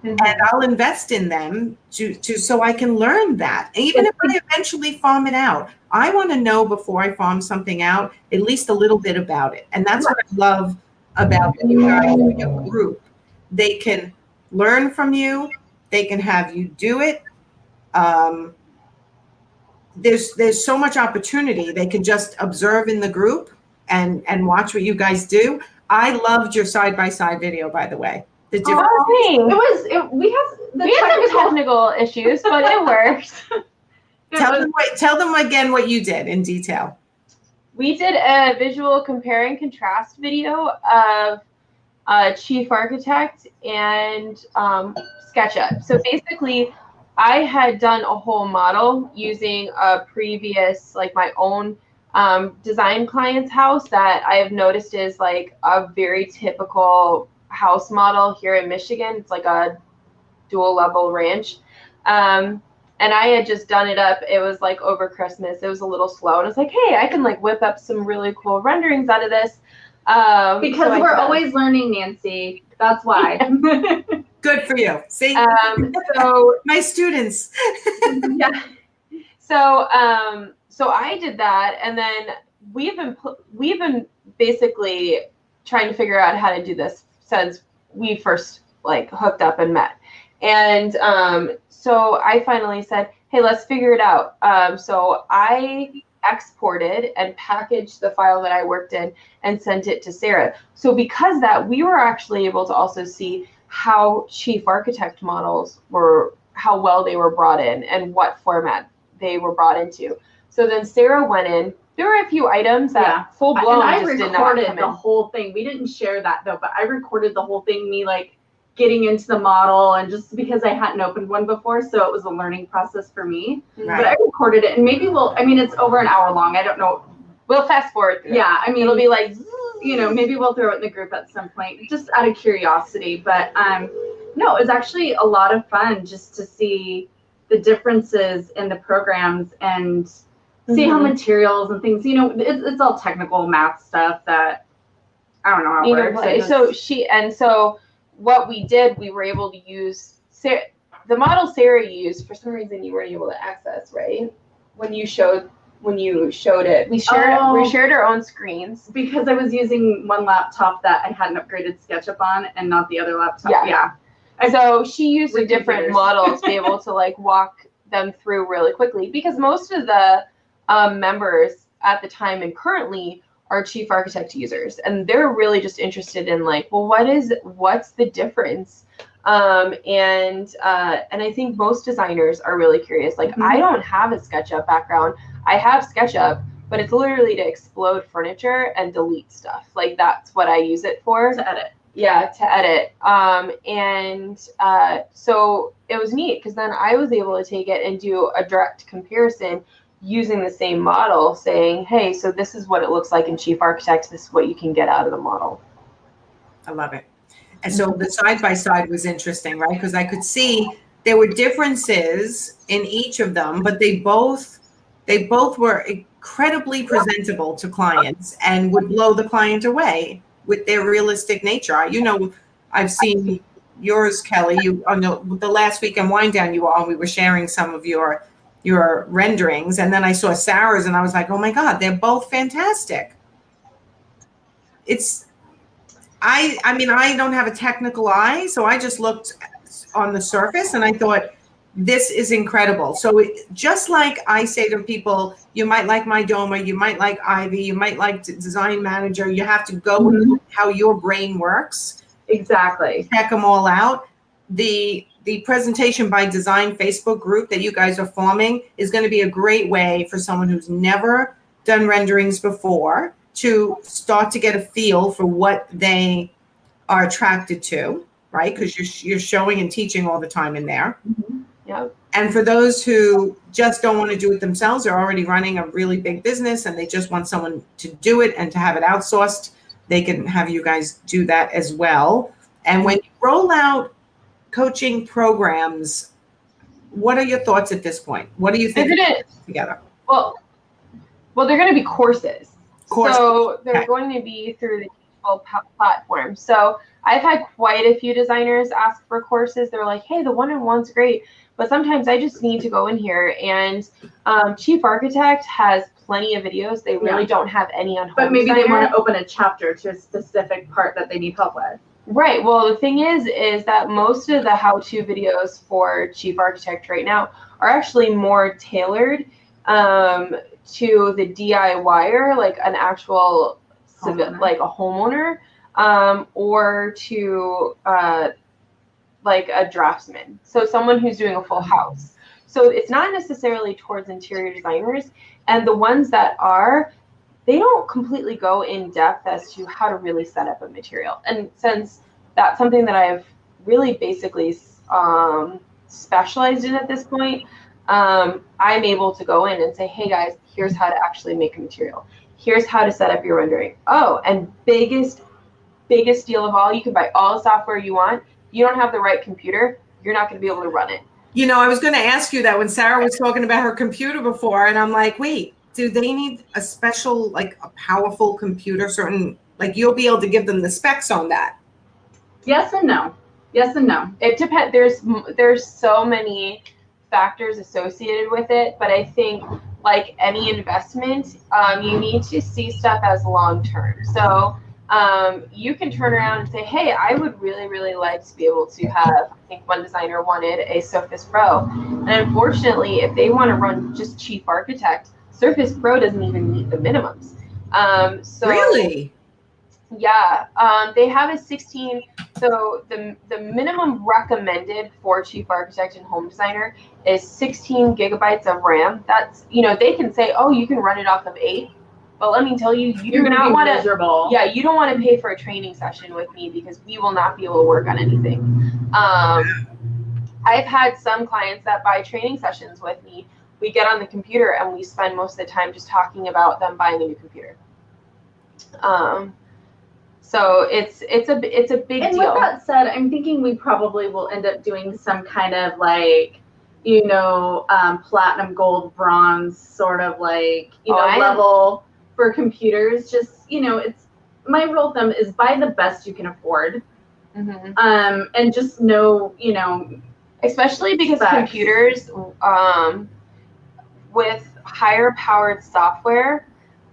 And I'll invest in them to so I can learn that. Even if I eventually farm it out, I want to know before I farm something out at least a little bit about it. And that's what I love about you guys, your group. They can learn from you. They can have you do it. There's so much opportunity. They can just observe in the group and watch what you guys do. I loved your side-by-side video, by the way. The difference. We had some technical issues, but it worked. Tell them again what you did in detail. We did a visual compare and contrast video of Chief Architect and SketchUp. So basically, I had done a whole model using a previous, like my own design client's house that I have noticed is like a very typical house model here in Michigan. It's like a dual level ranch. And I had just done it up. It was like over Christmas. It was a little slow. And I was like, hey, I can like whip up some really cool renderings out of this. Because we're always learning, Nancy. That's why. Good for you. See, so my students. Yeah. So I did that, and then we've been basically trying to figure out how to do this since we first like hooked up and met. And so I finally said, hey, let's figure it out. So I exported and packaged the file that I worked in and sent it to Sara. So because that, we were actually able to also see how Chief Architect models were, how well they were brought in and what format they were brought into. So then Sara went in. There were a few items that full blown I just did not recorded come the in. whole thing. We didn't share that though, but I recorded the whole thing, me like getting into the model, and just because I hadn't opened one before, so it was a learning process for me. Right. But I recorded it, and maybe it's over an hour long. I don't know. We'll fast forward through it. Yeah, I mean, It'll be like, maybe we'll throw it in the group at some point, just out of curiosity. But no, it was actually a lot of fun just to see the differences in the programs and see how materials and things, it's all technical math stuff that I don't know how it works. So what we did, we were able to use the model Sara used. For some reason, you weren't able to access, right? When you showed it, we shared our own screens because I was using one laptop that I hadn't upgraded SketchUp on, and not the other laptop. Yeah. So she used a different model to be able to like walk them through really quickly, because most of the members at the time and currently are Chief Architect users, and they're really just interested in like, well, what's the difference? And I think most designers are really curious. Like, I don't have a SketchUp background. I have SketchUp, but it's literally to explode furniture and delete stuff. Like, that's what I use it for. To edit. Yeah, to edit. So it was neat because then I was able to take it and do a direct comparison using the same model, saying, hey, so this is what it looks like in Chief Architect. This is what you can get out of the model. I love it. And so the side-by-side was interesting, right? Because I could see there were differences in each of them, but they both were incredibly presentable to clients and would blow the client away with their realistic nature. I've seen yours, Kelly. The last weekend wind down you were on, we were sharing some of your renderings, and then I saw Sara's, and I was like, oh my God, they're both fantastic. I mean, I don't have a technical eye, so I just looked on the surface and I thought, this is incredible. So just like I say to people, you might like My Doma, you might like Ivy, you might like Design Manager, you have to go and look how your brain works. Exactly. Check them all out. The Presentation by Design Facebook group that you guys are forming is going to be a great way for someone who's never done renderings before to start to get a feel for what they are attracted to, right? Because you're showing and teaching all the time in there. Yep. And for those who just don't want to do it themselves, they're already running a really big business and they just want someone to do it and to have it outsourced, they can have you guys do that as well. And when you roll out coaching programs, what are your thoughts at this point? What do you think together? Well, they're going to be courses. So they're going to be through the Teachable platform. So I've had quite a few designers ask for courses. They're like, hey, the one-on-one's great, but sometimes I just need to go in here. And Chief Architect has plenty of videos. They really don't have any on home But maybe designer. they want to open a chapter to a specific part that they need help with. Right. Well, the thing is that most of the how-to videos for Chief Architect right now are actually more tailored to the DIYer, like an actual like a homeowner, or to like a draftsman. So someone who's doing a full house. So it's not necessarily towards interior designers, and the ones that are, they don't completely go in depth as to how to really set up a material. And since that's something that I've really basically specialized in at this point, I'm able to go in and say, hey guys, here's how to actually make a material. Here's how to set up your rendering. Oh, and biggest deal of all, you can buy all the software you want. You don't have the right computer, you're not going to be able to run it. You know, I was going to ask you that when Sara was talking about her computer before, and I'm like, wait, do they need a special, like a powerful computer, certain, like you'll be able to give them the specs on that? Yes and no. Yes and no. It depends. There's so many factors associated with it, but I think like any investment, you need to see stuff as long term. So you can turn around and say, hey, I would really, really like to be able to have, I think one designer wanted a Surface Pro. And unfortunately, if they want to run just Chief Architect, Surface Pro doesn't even meet the minimums. So really? Yeah, they have a 16. So the minimum recommended for Chief Architect and Home Designer is 16 gigabytes of RAM. That's, you know, they can say, oh, you can run it off of 8. But let me tell you, you do not want to. Yeah, you don't want to pay for a training session with me because we will not be able to work on anything. I've had some clients that buy training sessions with me. We get on the computer and we spend most of the time just talking about them buying a new computer. So it's a big and deal. And with that said, I'm thinking we probably will end up doing some kind of like, you know, platinum, gold, bronze sort of like, you know, level for computers. Just, you know, it's my rule of thumb is buy the best you can afford. Mm-hmm. And just know, you know, especially because computers with higher powered software,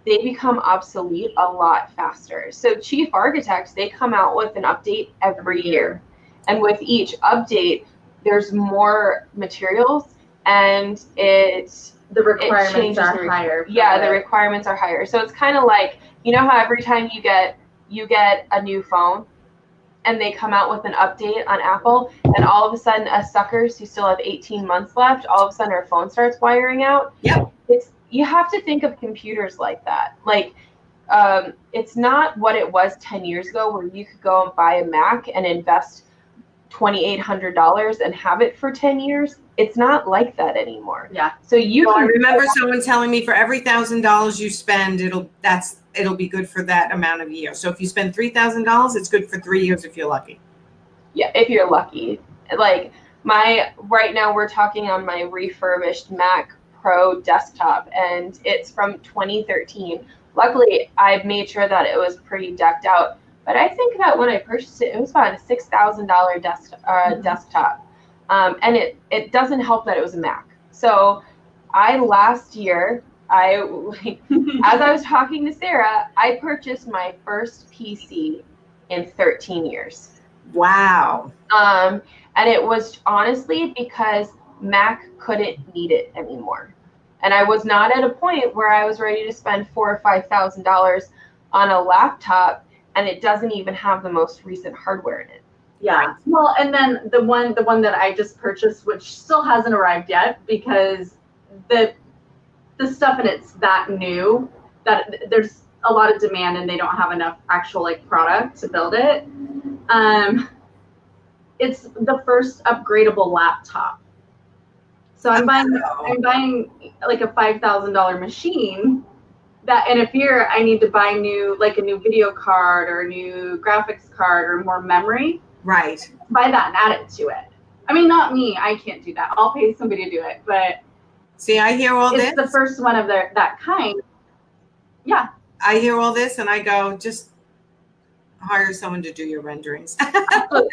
they become obsolete a lot faster. So Chief Architects, they come out with an update every year. And with each update, there's more materials and the requirements are higher. Yeah, the requirements are higher. So it's kind of like, you know how every time you get a new phone and they come out with an update on Apple and all of a sudden us suckers who still have 18 months left, all of a sudden our phone starts wiring out. Yep. You have to think of computers like that. Like, it's not what it was 10 years ago where you could go and buy a Mac and invest $2,800 and have it for 10 years. It's not like that anymore. Yeah. So I remember someone telling me for every $1,000 you spend, it'll be good for that amount of years. So if you spend $3,000, it's good for 3 years if you're lucky. Yeah, if you're lucky. Like right now we're talking on my refurbished Mac Pro desktop, and it's from 2013. Luckily, I've made sure that it was pretty decked out. But I think that when I purchased it, it was about a $6,000 desktop, and it doesn't help that it was a Mac. So last year, as I was talking to Sara, I purchased my first PC in 13 years. Wow. And it was honestly because Mac couldn't need it anymore. And I was not at a point where I was ready to spend $4,000 or $5,000 on a laptop, and it doesn't even have the most recent hardware in it. Yeah. Well, and then the one that I just purchased, which still hasn't arrived yet because the stuff in it's that new that there's a lot of demand and they don't have enough actual like product to build it. It's the first upgradable laptop. So I'm buying like a $5,000 machine that in a year I need to buy a new video card or a new graphics card or more memory. Right. Buy that and add it to it. I mean, not me. I can't do that. I'll pay somebody to do it. But see, I hear all this. It's the first one of that kind. Yeah. I hear all this and I go, just hire someone to do your renderings. Well,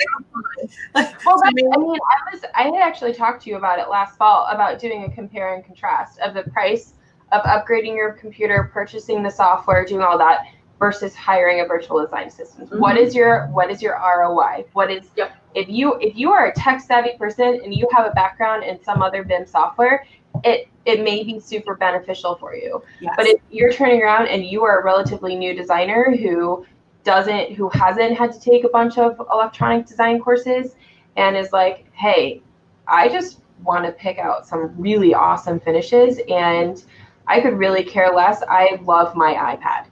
I had actually talked to you about it last fall about doing a compare and contrast of the price of upgrading your computer, purchasing the software, doing all that versus hiring a virtual design assistant. Mm-hmm. What is your ROI? If you are a tech savvy person and you have a background in some other BIM software, it may be super beneficial for you. Yes. But if you're turning around and you are a relatively new designer who hasn't had to take a bunch of electronic design courses and is like, hey, I just want to pick out some really awesome finishes and I could really care less. I love my iPad.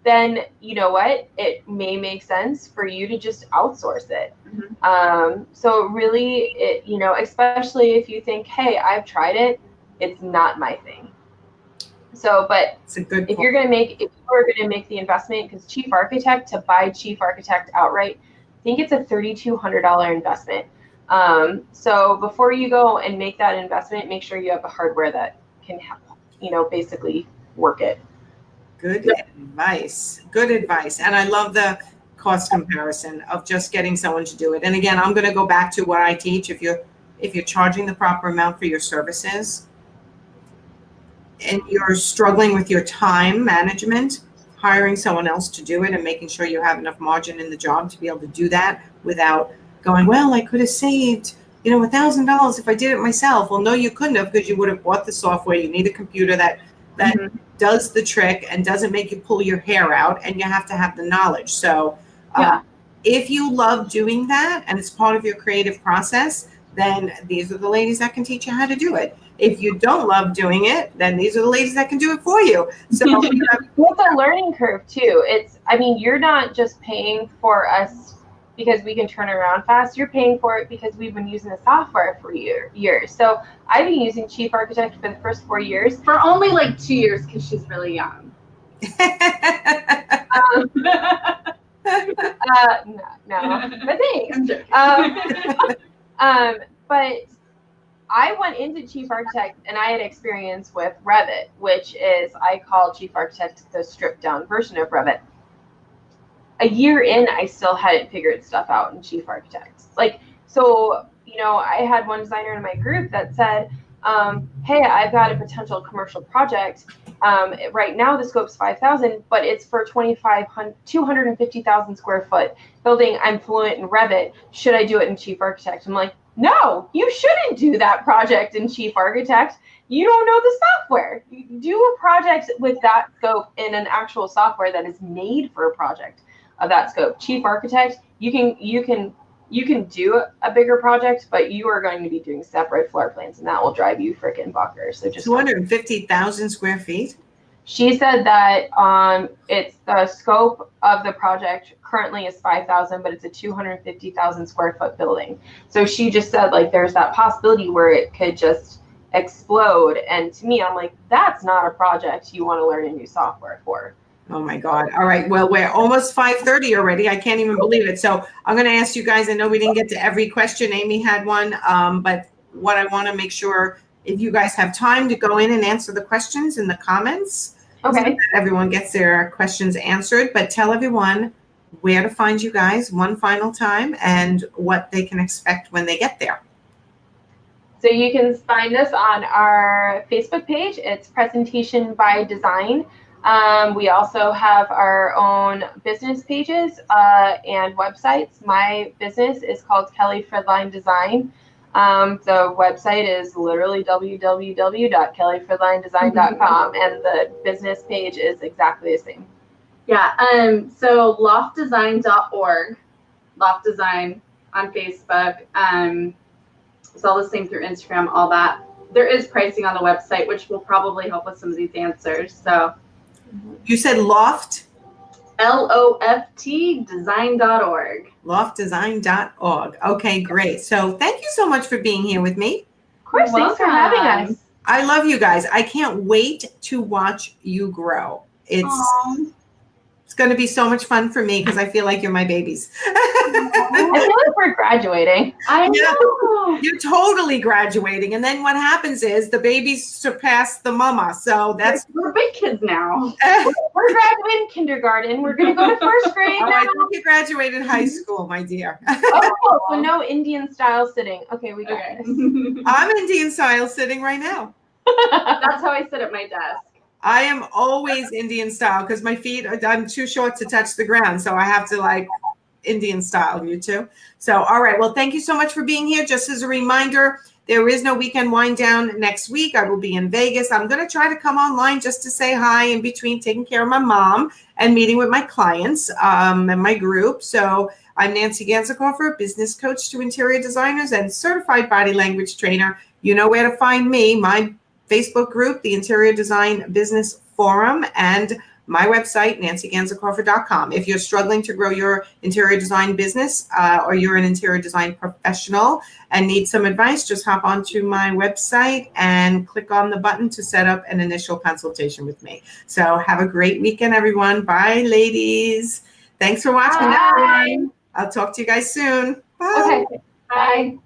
Then you know what? It may make sense for you to just outsource it. Mm-hmm. So really, especially if you think, hey, I've tried it, it's not my thing. So, but if you are going to make the investment, because Chief Architect, to buy Chief Architect outright, I think it's a $3,200 investment. So before you go and make that investment, make sure you have the hardware that can, basically work it. Good advice. Good advice. And I love the cost comparison of just getting someone to do it. And again, I'm going to go back to what I teach. If you're charging the proper amount for your services, and you're struggling with your time management, hiring someone else to do it and making sure you have enough margin in the job to be able to do that without going, well, I could have saved, $1,000 if I did it myself. Well, no, you couldn't have, because you would have bought the software. You need a computer that mm-hmm. does the trick and doesn't make you pull your hair out, and you have to have the knowledge. So if you love doing that and it's part of your creative process, then these are the ladies that can teach you how to do it. If you don't love doing it, then these are the ladies that can do it for you. So it's a learning curve too. You're not just paying for us because we can turn around fast. You're paying for it because we've been using the software for years. So I've been using Chief Architect for the first 4 years. For only 2 years because she's really young. No, but thanks. But I went into Chief Architect and I had experience with Revit, which is, I call Chief Architect the stripped down version of Revit. A year in, I still hadn't figured stuff out in Chief Architect. I had one designer in my group that said, hey, I've got a potential commercial project. Right now the scope's 5,000, but it's for 250,000 square foot building. I'm fluent in Revit. Should I do it in Chief Architect? I'm like, no, you shouldn't do that project in Chief Architect. You don't know the software. You do a project with that scope in an actual software that is made for a project of that scope. Chief Architect, you can do a bigger project, but you are going to be doing separate floor plans, and that will drive you freaking bonkers. So just 250,000 square feet. She said that it's the scope of the project currently is 5,000, but it's a 250,000 square foot building. So she just said there's that possibility where it could just explode. And to me, I'm like, that's not a project you want to learn a new software for. Oh my God. All right. Well, we're almost 5:30 already. I can't even believe it. So I'm going to ask you guys, I know we didn't get to every question. Amy had one, but what I want to make sure, if you guys have time to go in and answer the questions in the comments. Okay. So that everyone gets their questions answered, but tell everyone where to find you guys one final time and what they can expect when they get there. So you can find us on our Facebook page. It's Presentation by Design. We also have our own business pages and websites. My business is called Kelly Fridline Design. The website is literally www.kellyfridlinedesign.com, and the business page is exactly the same. Yeah. So loftdesign.org, Loft Design on Facebook. It's all the same through Instagram, all that. There is pricing on the website, which will probably help with some of these answers. So you said Loft? LOFT design.org. Loftdesign.org. Okay, great. So thank you so much for being here with me. course. Thanks for having us. I love you guys. I can't wait to watch you grow. It's going to be so much fun for me because I feel like you're my babies. I feel like we're graduating. I know. You're totally graduating. And then what happens is the babies surpass the mama. So that's... We're big kids now. We're graduating kindergarten. We're going to go to first grade now. I think you graduated high school, my dear. Oh, so no Indian style sitting. Okay, we got this. I'm Indian style sitting right now. That's how I sit at my desk. I am always Indian style because my feet, I'm too short to touch the ground. So I have to like Indian style, you too. So, all right. Well, thank you so much for being here. Just as a reminder, there is no weekend wind down next week. I will be in Vegas. I'm going to try to come online just to say hi in between taking care of my mom and meeting with my clients and my group. So I'm Nancy Ganzikoffer, business coach to interior designers and certified body language trainer. You know where to find me, my Facebook group, the Interior Design Business Forum, and my website, nancyganzikoffer.com. If you're struggling to grow your interior design business or you're an interior design professional and need some advice, just hop onto my website and click on the button to set up an initial consultation with me. So have a great weekend, everyone. Bye, ladies. Thanks for watching. Bye. I'll talk to you guys soon. Bye. Okay. Bye.